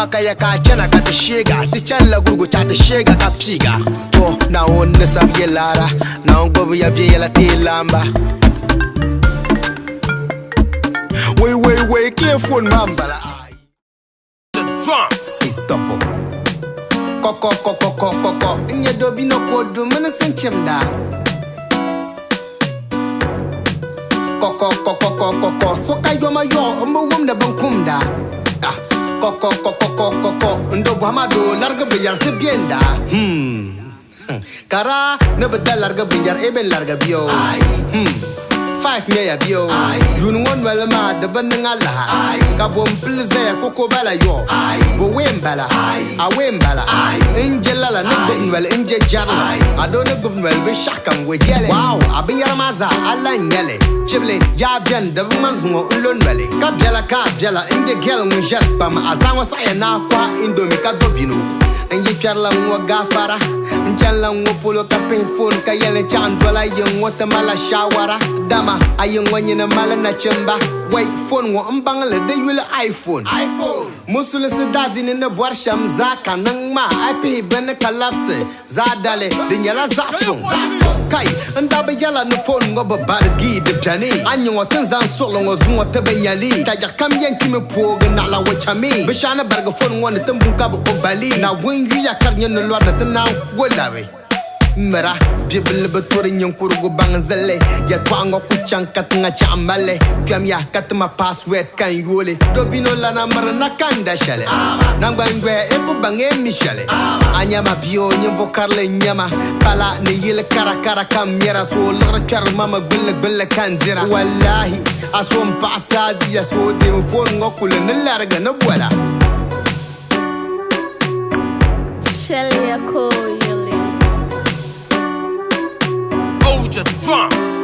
Kaya ka chana ka te shega, te chan la gurgu cha te shega ka piga. To na on ne sab ye lara, na on gobu ya vie la te lamba. Wait, careful mambala. The drums. Stop. Koko. Inye dobi no kodu mena senchem da. Koko. Soka yoma yo, wum da bankum da. Koko. Ndo buhamado larga biyar te bienda. Kara ne beda larga biyar eben larga bio. 5 meya bio. Yun won wala ma de banngala. Ka bom please koko bala yo. Go wembala. A wembala. Injelala ne bun wel inje jarla. Ado ne bun wel be shakam we gele. Wow, abin yaramaza ala nyele. Chible ya bien de manzungo ulon wele. Ka biela inje gel mu jet pam azanwa saya na kwa indomi ka dobino. Inje charla mu gafara. Njala ngo polo ka pe phone ka yele chandwala yen wata mala shawara. Dama ayen wanye na mala na chemba. Wait phone wo mbangale de yule iPhone. Musule se dazi ne boar sham zaka nang ma IP ben collapse zadale de nyala zaso. Kai ndaba yala no phone ngo bargi de jani. Anyo ngoten zan solo ngo zungo te benyali. Ta yakam yen kimi poga na la wachami. Bishana barga phone ngo ne tambun ka bo bali. Na when you yakarnya no lwa na tana wolawe. Mera bibel betori nyong kurugo bangzele ya twango kuchang katnga chamale piam ya katma password kan yole dobino lana marna kanda shale nangba ngwe eko bange mishale anyama bio nyimvo karle nyama pala ne yele kara kamera so lora kar mama belle kanzira wallahi asom pasadi ya so de phone ngokule ne larga na bola Shelly yako The drums.